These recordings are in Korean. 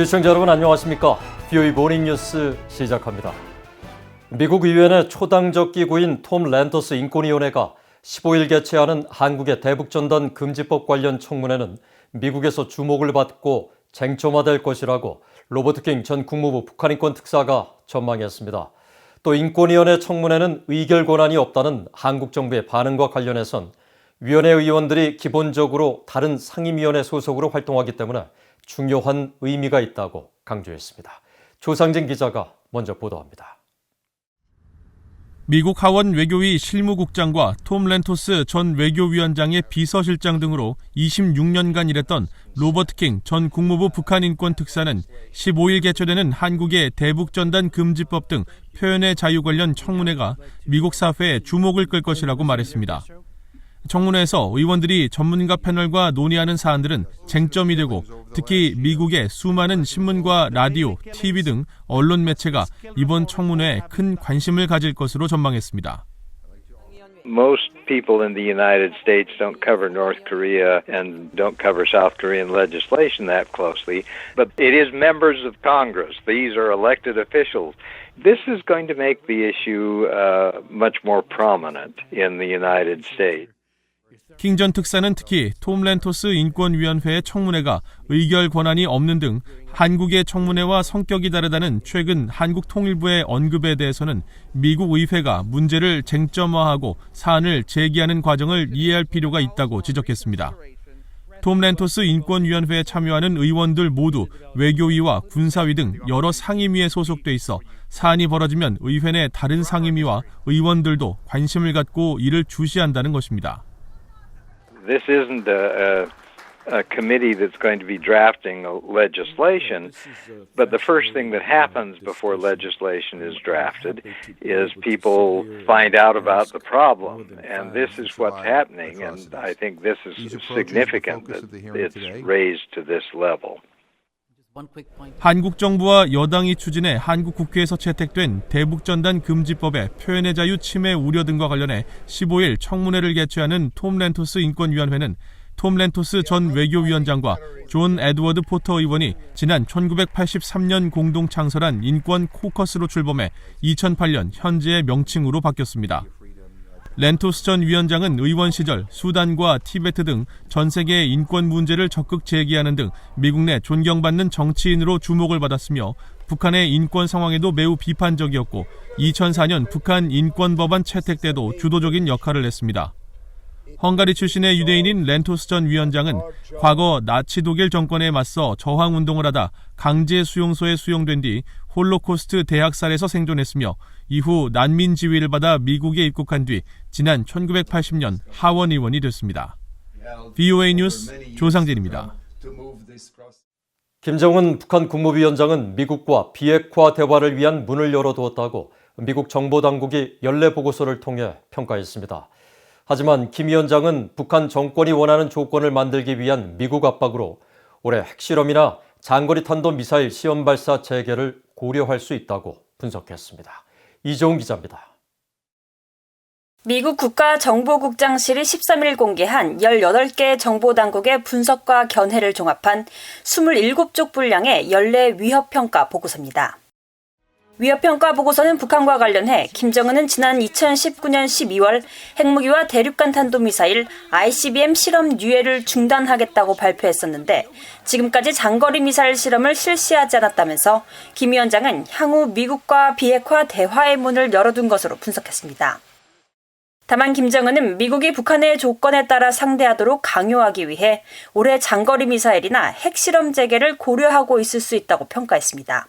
시청자 여러분 안녕하십니까? BOE 모닝뉴스 시작합니다. 미국 의회내 초당적 기구인 톰 렌토스 인권위원회가 15일 개최하는 한국의 대북전단 금지법 관련 청문회는 미국에서 주목을 받고 쟁점화될 것이라고 로버트 킹 전 국무부 북한인권 특사가 전망했습니다. 또 인권위원회 청문회는 의결 권한이 없다는 한국 정부의 반응과 관련해선 위원회 의원들이 기본적으로 다른 상임위원회 소속으로 활동하기 때문에 중요한 의미가 있다고 강조했습니다. 조상진 기자가 먼저 보도합니다. 미국 하원 외교위 실무국장과 톰 렌토스 전 외교위원장의 비서실장 등으로 26년간 일했던 로버트 킹 전 국무부 북한인권 특사는 15일 개최되는 한국의 대북전단 금지법 등 표현의 자유 관련 청문회가 미국 사회에 주목을 끌 것이라고 말했습니다. 청문회에서 의원들이 전문가 패널과 논의하는 사안들은 쟁점이 되고 특히 미국의 수많은 신문과 라디오, TV 등 언론 매체가 이번 청문회에 큰 관심을 가질 것으로 전망했습니다. Most people in the United States don't cover North Korea and don't cover South Korean legislation that closely, but it is members of Congress. These are elected officials. This is going to make the issue much more prominent in the United States. 킹 전 특사는 특히 톰 렌토스 인권위원회의 청문회가 의결 권한이 없는 등 한국의 청문회와 성격이 다르다는 최근 한국 통일부의 언급에 대해서는 미국 의회가 문제를 쟁점화하고 사안을 제기하는 과정을 이해할 필요가 있다고 지적했습니다. 톰 렌토스 인권위원회에 참여하는 의원들 모두 외교위와 군사위 등 여러 상임위에 소속돼 있어 사안이 벌어지면 의회 내 다른 상임위와 의원들도 관심을 갖고 이를 주시한다는 것입니다. This isn't a committee that's going to be drafting legislation, but the first thing that happens before legislation is drafted is people find out about the problem, and this is what's happening, and I think this is significant that it's raised to this level. 한국 정부와 여당이 추진해 한국 국회에서 채택된 대북전단 금지법의 표현의 자유 침해 우려 등과 관련해 15일 청문회를 개최하는 톰 렌토스 인권위원회는 톰 렌토스 전 외교위원장과 존 에드워드 포터 의원이 지난 1983년 공동 창설한 인권 코커스로 출범해 2008년 현재의 명칭으로 바뀌었습니다. 렌토스 전 위원장은 의원 시절 수단과 티베트 등 전 세계의 인권 문제를 적극 제기하는 등 미국 내 존경받는 정치인으로 주목을 받았으며 북한의 인권 상황에도 매우 비판적이었고 2004년 북한 인권법안 채택 때도 주도적인 역할을 했습니다. 헝가리 출신의 유대인인 렌토스 전 위원장은 과거 나치 독일 정권에 맞서 저항운동을 하다 강제 수용소에 수용된 뒤 홀로코스트 대학살에서 생존했으며 이후 난민 지위를 받아 미국에 입국한 뒤 지난 1980년 하원 의원이 됐습니다. BOA 뉴스 조상진입니다. 김정은 북한 국무위원장은 미국과 비핵화 대화를 위한 문을 열어두었다고 미국 정보당국이 연례 보고서를 통해 평가했습니다. 하지만 김 위원장은 북한 정권이 원하는 조건을 만들기 위한 미국 압박으로 올해 핵실험이나 장거리 탄도미사일 시험 발사 재개를 고려할 수 있다고 분석했습니다. 이종훈 기자입니다. 미국 국가정보국장실이 13일 공개한 18개 정보당국의 분석과 견해를 종합한 27쪽 분량의 연례 위협평가 보고서입니다. 위협평가 보고서는 북한과 관련해 김정은은 지난 2019년 12월 핵무기와 대륙간 탄도미사일 ICBM 실험 유예를 중단하겠다고 발표했었는데 지금까지 장거리 미사일 실험을 실시하지 않았다면서 김 위원장은 향후 미국과 비핵화 대화의 문을 열어둔 것으로 분석했습니다. 다만 김정은은 미국이 북한의 조건에 따라 상대하도록 강요하기 위해 올해 장거리 미사일이나 핵실험 재개를 고려하고 있을 수 있다고 평가했습니다.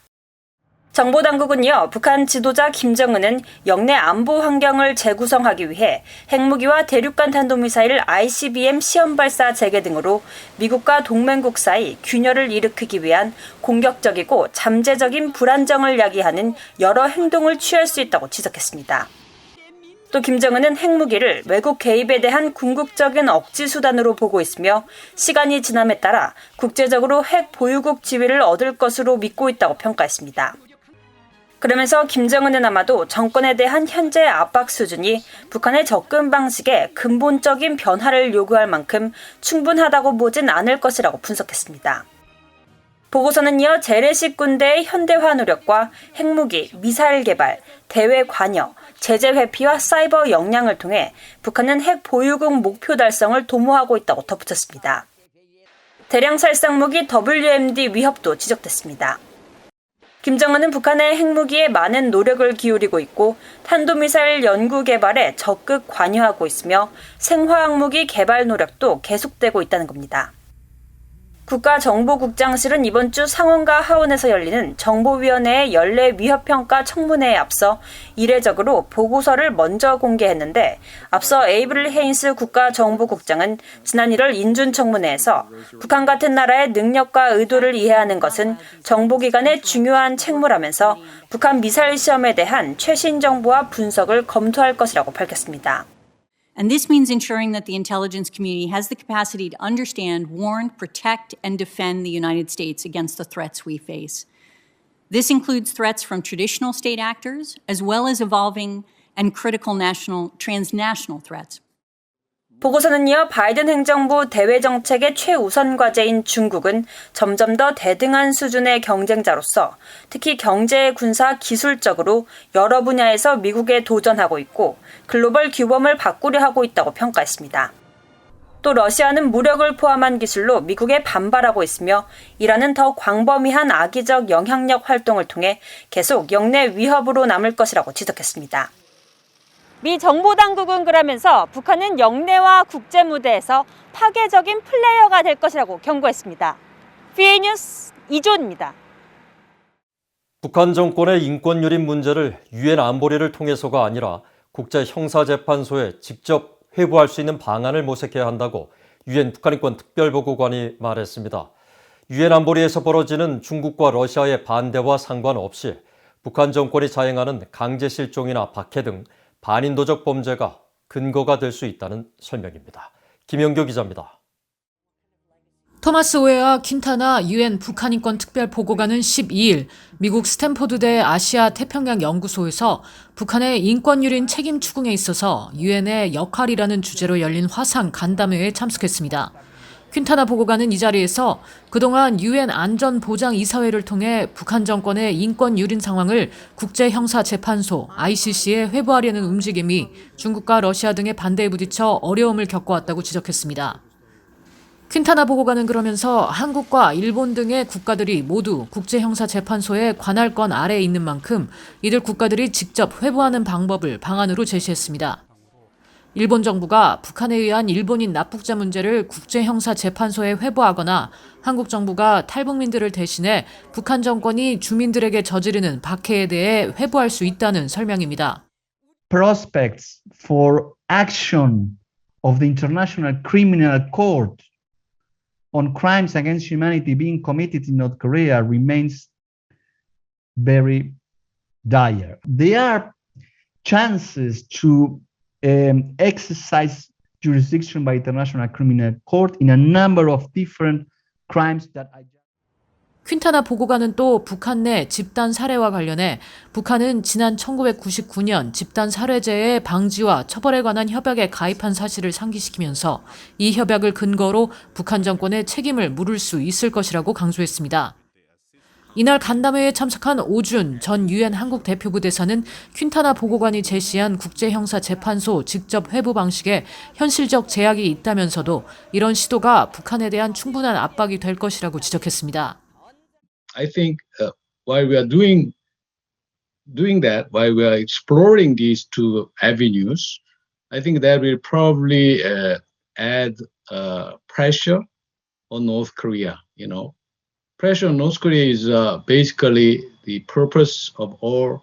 정보당국은요, 북한 지도자 김정은은 영내 안보 환경을 재구성하기 위해 핵무기와 대륙간 탄도미사일 ICBM 시험 발사 재개 등으로 미국과 동맹국 사이 균열을 일으키기 위한 공격적이고 잠재적인 불안정을 야기하는 여러 행동을 취할 수 있다고 지적했습니다. 또 김정은은 핵무기를 외국 개입에 대한 궁극적인 억지 수단으로 보고 있으며 시간이 지남에 따라 국제적으로 핵 보유국 지위를 얻을 것으로 믿고 있다고 평가했습니다. 그러면서 김정은은 아마도 정권에 대한 현재 압박 수준이 북한의 접근 방식에 근본적인 변화를 요구할 만큼 충분하다고 보진 않을 것이라고 분석했습니다. 보고서는 이어 재래식 군대의 현대화 노력과 핵무기, 미사일 개발, 대외 관여, 제재 회피와 사이버 역량을 통해 북한은 핵 보유국 목표 달성을 도모하고 있다고 덧붙였습니다. 대량 살상무기 WMD 위협도 지적됐습니다. 김정은은 북한의 핵무기에 많은 노력을 기울이고 있고 탄도미사일 연구 개발에 적극 관여하고 있으며 생화학무기 개발 노력도 계속되고 있다는 겁니다. 국가정보국장실은 이번 주 상원과 하원에서 열리는 정보위원회의 연례 위협평가 청문회에 앞서 이례적으로 보고서를 먼저 공개했는데 앞서 에이브릴 헤인스 국가정보국장은 지난 1월 인준청문회에서 북한 같은 나라의 능력과 의도를 이해하는 것은 정보기관의 중요한 책무라면서 북한 미사일 시험에 대한 최신 정보와 분석을 검토할 것이라고 밝혔습니다. And this means ensuring that the intelligence community has the capacity to understand, warn, protect, and defend the United States against the threats we face. This includes threats from traditional state actors, as well as evolving and critical transnational threats. 보고서는 이어 바이든 행정부 대외 정책의 최우선 과제인 중국은 점점 더 대등한 수준의 경쟁자로서 특히 경제, 군사, 기술적으로 여러 분야에서 미국에 도전하고 있고 글로벌 규범을 바꾸려 하고 있다고 평가했습니다. 또 러시아는 무력을 포함한 기술로 미국에 반발하고 있으며 이란은 더 광범위한 악의적 영향력 활동을 통해 계속 역내 위협으로 남을 것이라고 지적했습니다. 미 정보당국은 그러면서 북한은 영내와 국제 무대에서 파괴적인 플레이어가 될 것이라고 경고했습니다. VA 뉴스 이조은입니다. 북한 정권의 인권 유린 문제를 유엔 안보리를 통해서가 아니라 국제형사재판소에 직접 회부할 수 있는 방안을 모색해야 한다고 유엔 북한인권 특별보고관이 말했습니다. 유엔 안보리에서 벌어지는 중국과 러시아의 반대와 상관없이 북한 정권이 자행하는 강제 실종이나 박해 등 반인도적 범죄가 근거가 될 수 있다는 설명입니다. 김영교 기자입니다. 토마스 오에아 퀸타나 유엔 북한인권 특별보고관은 12일 미국 스탠포드대 아시아 태평양 연구소에서 북한의 인권 유린 책임 추궁에 있어서 유엔의 역할이라는 주제로 열린 화상 간담회에 참석했습니다. 퀸타나 보고관은 이 자리에서 그동안 유엔 안전보장이사회를 통해 북한 정권의 인권 유린 상황을 국제형사재판소 ICC에 회부하려는 움직임이 중국과 러시아 등의 반대에 부딪혀 어려움을 겪어왔다고 지적했습니다. 퀸타나 보고관은 그러면서 한국과 일본 등의 국가들이 모두 국제형사재판소의 관할권 아래에 있는 만큼 이들 국가들이 직접 회부하는 방법을 방안으로 제시했습니다. 일본 정부가 북한에 의한 일본인 납북자 문제를 국제형사재판소에 회부하거나 한국 정부가 탈북민들을 대신해 북한 정권이 주민들에게 저지르는 박해에 대해 회부할 수 있다는 설명입니다. Prospects for action of the International Criminal Court on crimes against humanity being committed in North Korea remains very dire. There are chances to exercise jurisdiction by International Criminal Court in a number of different crimes that I 퀸타나 보고관은 또 북한 내 집단 살해와 관련해 북한은 지난 1999년 집단 살해죄의 방지와 처벌에 관한 협약에 가입한 사실을 상기시키면서 이 협약을 근거로 북한 정권의 책임을 물을 수 있을 것이라고 강조했습니다. 이날 간담회에 참석한 오준 전 유엔 한국 대표부 대사는 퀸타나 보고관이 제시한 국제형사재판소 직접 회부 방식에 현실적 제약이 있다면서도 이런 시도가 북한에 대한 충분한 압박이 될 것이라고 지적했습니다. I think while we are doing that, while we are exploring these two avenues, I think that will probably add pressure on North Korea. Pressure on North Korea is basically the purpose of all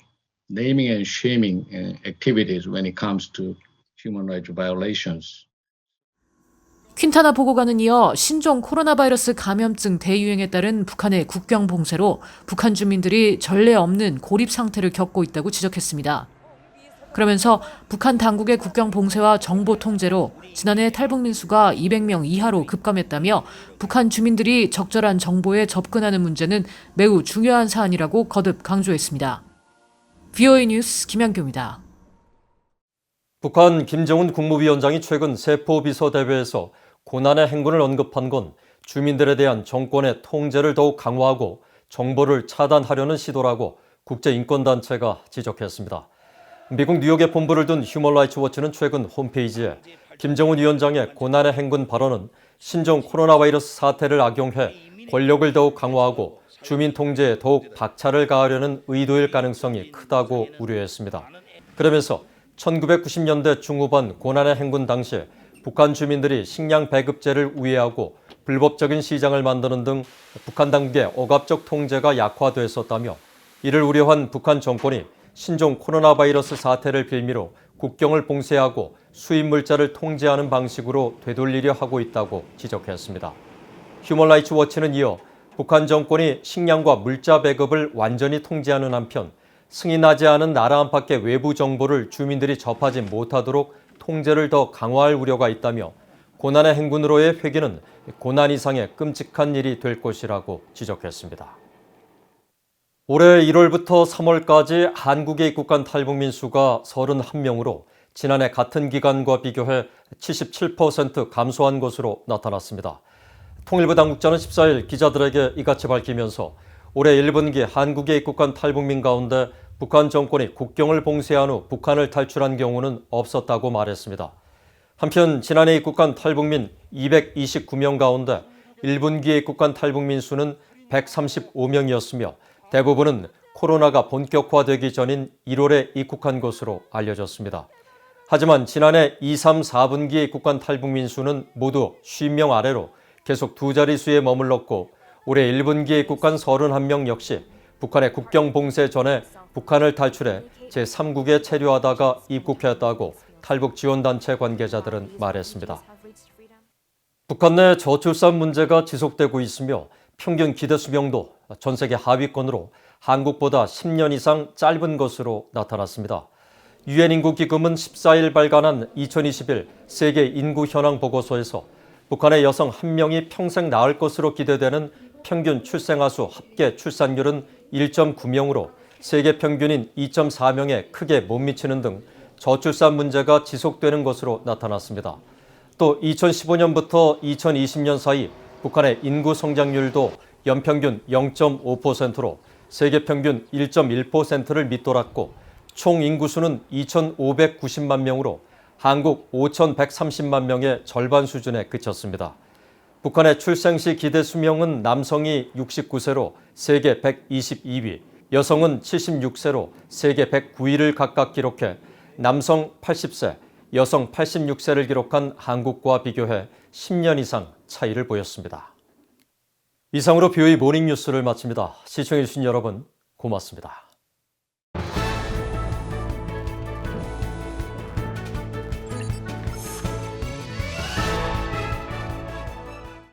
naming and shaming activities when it comes to human rights violations. 퀸타나 보고관은 이어 신종 코로나 바이러스 감염증 대유행에 따른 북한의 국경 봉쇄로 북한 주민들이 전례 없는 고립 상태를 겪고 있다고 지적했습니다. 그러면서 북한 당국의 국경 봉쇄와 정보 통제로 지난해 탈북민 수가 200명 이하로 급감했다며 북한 주민들이 적절한 정보에 접근하는 문제는 매우 중요한 사안이라고 거듭 강조했습니다. VOA 뉴스 김양교입니다. 북한 김정은 국무위원장이 최근 세포 비서 대회에서 고난의 행군을 언급한 건 주민들에 대한 정권의 통제를 더욱 강화하고 정보를 차단하려는 시도라고 국제인권단체가 지적했습니다. 미국 뉴욕에 본부를 둔 휴먼 라이츠 워치는 최근 홈페이지에 김정은 위원장의 고난의 행군 발언은 신종 코로나 바이러스 사태를 악용해 권력을 더욱 강화하고 주민 통제에 더욱 박차를 가하려는 의도일 가능성이 크다고 우려했습니다. 그러면서 1990년대 중후반 고난의 행군 당시에 북한 주민들이 식량 배급제를 우회하고 불법적인 시장을 만드는 등 북한 당국의 억압적 통제가 약화됐었다며 이를 우려한 북한 정권이 신종 코로나 바이러스 사태를 빌미로 국경을 봉쇄하고 수입 물자를 통제하는 방식으로 되돌리려 하고 있다고 지적했습니다. 휴먼 라이츠 워치는 이어 북한 정권이 식량과 물자 배급을 완전히 통제하는 한편 승인하지 않은 나라 안팎의 외부 정보를 주민들이 접하지 못하도록 통제를 더 강화할 우려가 있다며 고난의 행군으로의 회귀는 고난 이상의 끔찍한 일이 될 것이라고 지적했습니다. 올해 1월부터 3월까지 한국에 입국한 탈북민 수가 31명으로 지난해 같은 기간과 비교해 77% 감소한 것으로 나타났습니다. 통일부 당국자는 14일 기자들에게 이같이 밝히면서 올해 1분기 한국에 입국한 탈북민 가운데 북한 정권이 국경을 봉쇄한 후 북한을 탈출한 경우는 없었다고 말했습니다. 한편 지난해 입국한 탈북민 229명 가운데 1분기에 입국한 탈북민 수는 135명이었으며 대부분은 코로나가 본격화되기 전인 1월에 입국한 것으로 알려졌습니다. 하지만 지난해 2, 3, 4분기에 입국한 탈북민 수는 모두 50명 아래로 계속 두 자릿수에 머물렀고 올해 1분기에 입국한 31명 역시 북한의 국경 봉쇄 전에 북한을 탈출해 제3국에 체류하다가 입국했다고 탈북지원단체 관계자들은 말했습니다. 북한 내 저출산 문제가 지속되고 있으며 평균 기대 수명도 전 세계 하위권으로 한국보다 10년 이상 짧은 것으로 나타났습니다. 유엔 인구기금은 14일 발간한 2021 세계 인구 현황 보고서에서 북한의 여성 1명이 평생 낳을 것으로 기대되는 평균 출생아 수 합계 출산율은 1.9명으로 세계 평균인 2.4명에 크게 못 미치는 등 저출산 문제가 지속되는 것으로 나타났습니다. 또 2015년부터 2020년 사이 북한의 인구 성장률도 연평균 0.5%로 세계 평균 1.1%를 밑돌았고 총 인구수는 2,590만 명으로 한국 5,130만 명의 절반 수준에 그쳤습니다. 북한의 출생시 기대 수명은 남성이 69세로 세계 122위, 여성은 76세로 세계 109위를 각각 기록해 남성 80세, 여성 86세를 기록한 한국과 비교해 10년 이상 차이를 보였습니다. 이상으로 BOE 모닝뉴스를 마칩니다. 시청해주신 여러분 고맙습니다.